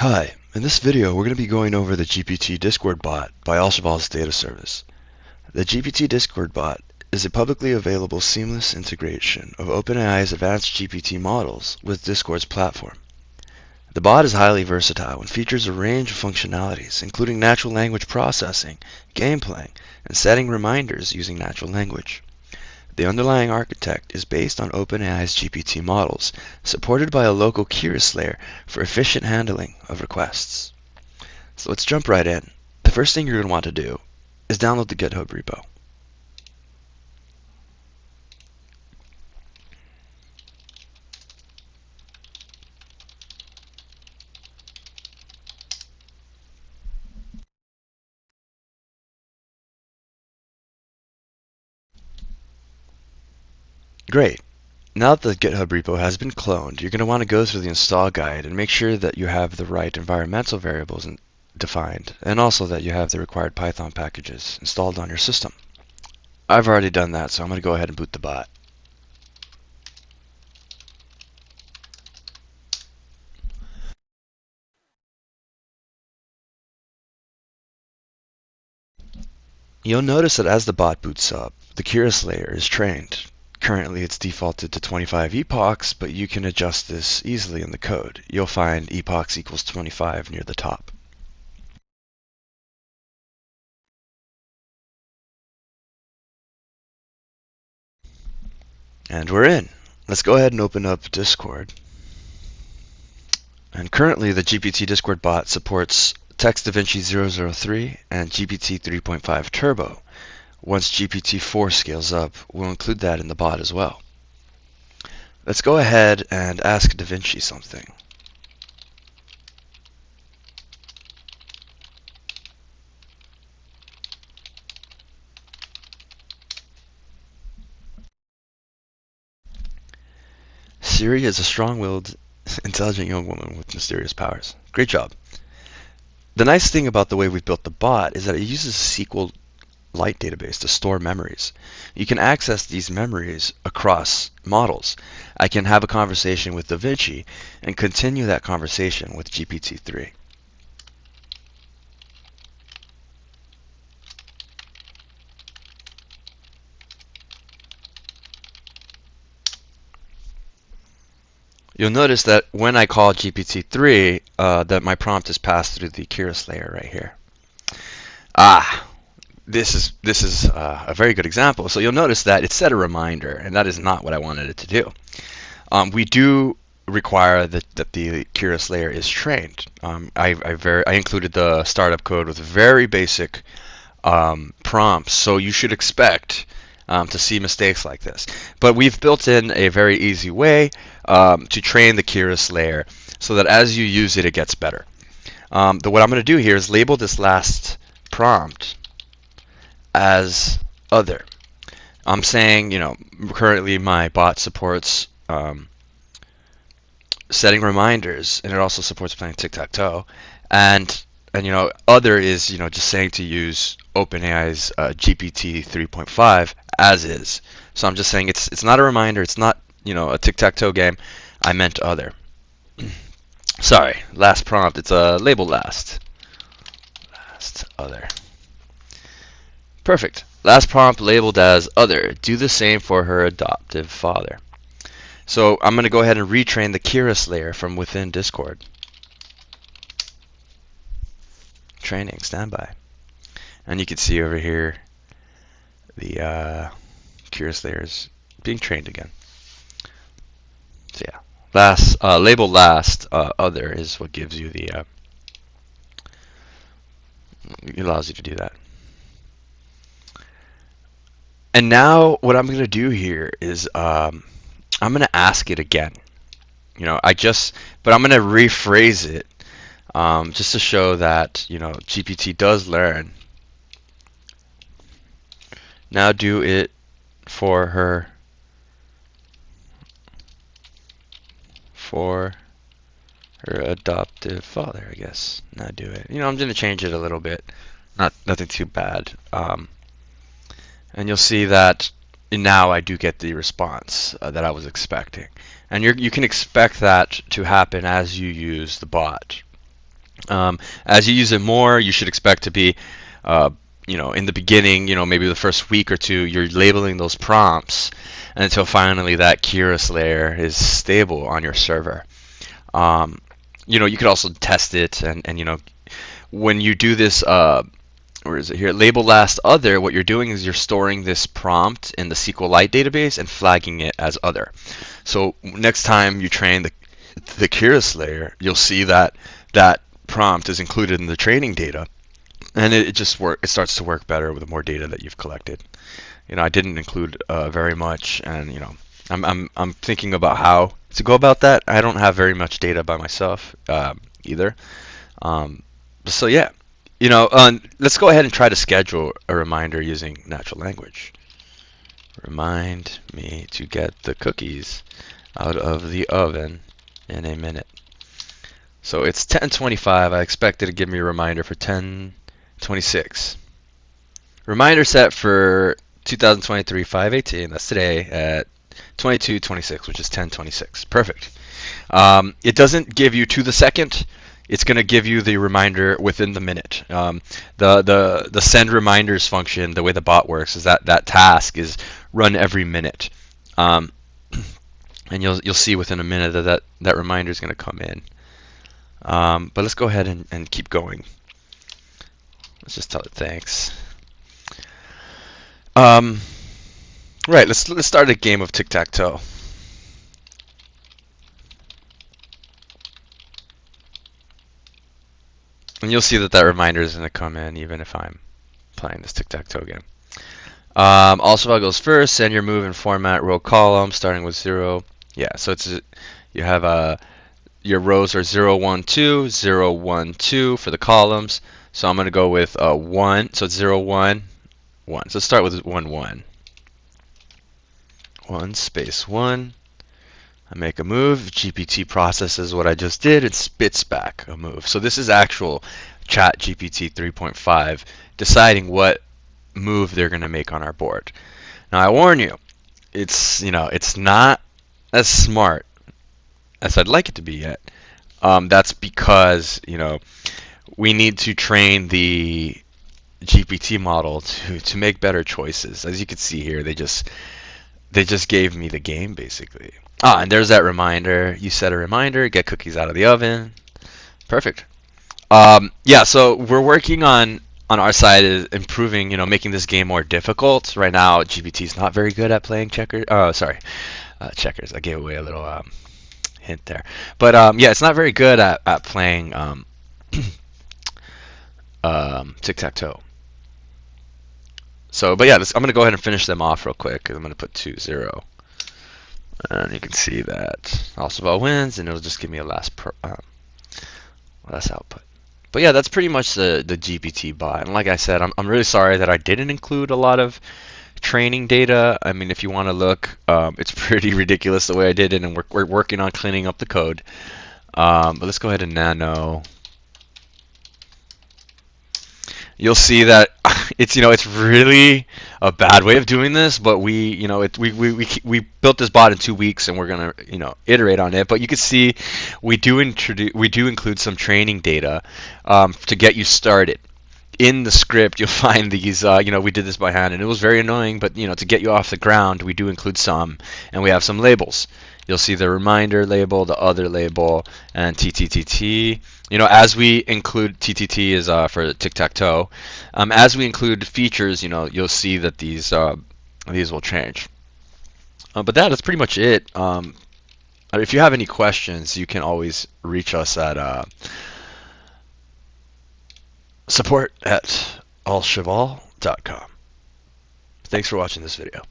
Hi, in this video we're going to be going over the GPT Discord bot by Alshabal's data service. The GPT Discord bot is a publicly available seamless integration of OpenAI's advanced GPT models with Discord's platform. The bot is highly versatile and features a range of functionalities, including natural language processing, game playing, and setting reminders using natural language. The underlying architect is based on OpenAI's GPT models, supported by a local Keras layer for efficient handling of requests. So let's jump right in. The first thing you're going to want to do is download the GitHub repo. Great. Now that the GitHub repo has been cloned, you're going to want to go through the install guide and make sure that you have the right environmental variables defined, and also that you have the required Python packages installed on your system. I've already done that, so I'm going to go ahead and boot the bot. You'll notice that as the bot boots up, the Keras layer is trained. Currently it's defaulted to 25 epochs, but you can adjust this easily in the code. You'll find epochs equals 25 near the top. And we're in. Let's go ahead and open up Discord. And currently the GPT Discord bot supports Text DaVinci 003 and GPT 3.5 Turbo. Once GPT-4 scales up, we'll include that in the bot as well. Let's go ahead and ask DaVinci something. Siri is a strong-willed, intelligent young woman with mysterious powers. Great job. The nice thing about the way we've built the bot is that it uses a SQLite database to store memories. You can access these memories across models. I can have a conversation with DaVinci and continue that conversation with GPT-3. You'll notice that when I call GPT-3, that my prompt is passed through the Keras layer right here. This is a very good example. So you'll notice that it set a reminder, and that is not what I wanted it to do. We do require that the Keras layer is trained. I included the startup code with very basic prompts, so you should expect to see mistakes like this. But we've built in a very easy way to train the Keras layer so that as you use it, it gets better. What I'm going to do here is label this last prompt as other. I'm saying, currently my bot supports setting reminders, and it also supports playing tic-tac-toe. And other is, just saying to use OpenAI's GPT 3.5 as is. So I'm just saying it's not a reminder, it's not, a tic-tac-toe game. I meant other. Sorry, last prompt, it's a label last. Last other. Perfect. Last prompt labeled as other. Do the same for her adoptive father. So I'm going to go ahead and retrain the Keras layer from within Discord. Training, standby. And you can see over here the Keras layer is being trained again. So yeah, label last other is what gives you the it allows you to do that. And now what I'm going to do here is I'm going to ask it again. But I'm going to rephrase it just to show that GPT does learn. Now do it for her adoptive father, I guess. Now do it. I'm going to change it a little bit. Nothing too bad. And you'll see that now I do get the response that I was expecting. And you can expect that to happen as you use the bot. As you use it more, you should expect to be, in the beginning, maybe the first week or two, you're labeling those prompts until finally that Keras layer is stable on your server. You could also test it, and when you do this, where is it here? Label last other. What you're doing is you're storing this prompt in the SQLite database and flagging it as other. So next time you train the Keras layer, you'll see that that prompt is included in the training data, and it starts to work better with the more data that you've collected. I didn't include very much, and I'm thinking about how to go about that. I don't have very much data by myself either. So yeah, let's go ahead and try to schedule a reminder using natural language. Remind me to get the cookies out of the oven in a minute. So it's 10:25. I expect it to give me a reminder for 10:26. Reminder set for 2023 5/18. That's today at 22:26, which is 10:26. Perfect. It doesn't give you to the second. It's going to give you the reminder within the minute. The send reminders function, the way the bot works, is that task is run every minute, and you'll see within a minute that reminder is going to come in. But let's go ahead and keep going. Let's just tell it thanks. Right, let's start a game of tic-tac-toe. And you'll see that reminder is going to come in even if I'm playing this tic-tac-toe game. Also, goes first, send your move in format row column starting with 0. Yeah, so you have your rows are 0, 1, 2, 0, 1, 2 for the columns. So I'm going to go with 1. So it's 0, 1, 1. So let's start with 1, 1. 1 space 1. I make a move. GPT processes what I just did. It spits back a move. So this is actual Chat GPT 3.5 deciding what move they're going to make on our board. Now I warn you, it's not as smart as I'd like it to be yet. That's because we need to train the GPT model to make better choices. As you can see here, they just gave me the game basically. And there's that reminder. You set a reminder, get cookies out of the oven. Perfect. Yeah, so we're working on our side is improving, making this game more difficult. Right now, GPT is not very good at playing checkers. Oh, sorry, checkers. I gave away a little hint there. But yeah, it's not very good at playing tic-tac-toe. So, but yeah, I'm going to go ahead and finish them off real quick. I'm going to put 2, 0. And you can see that Alcival wins, and it'll just give me a last output. But yeah, that's pretty much the GPT bot. And like I said, I'm really sorry that I didn't include a lot of training data. I mean, if you want to look, it's pretty ridiculous the way I did it, and we're working on cleaning up the code. But let's go ahead and nano. You'll see that it's really a bad way of doing this, but we built this bot in 2 weeks, and we're gonna iterate on it. But you can see we do include some training data to get you started. In the script, you'll find these. We did this by hand, and it was very annoying. But to get you off the ground, we do include some, and we have some labels. You'll see the reminder label, the other label, and TTTT. As we include TTT is for tic-tac-toe. As we include features, you'll see that these will change. But that is pretty much it. If you have any questions, you can always reach us at support@allcheval.com. Thanks for watching this video.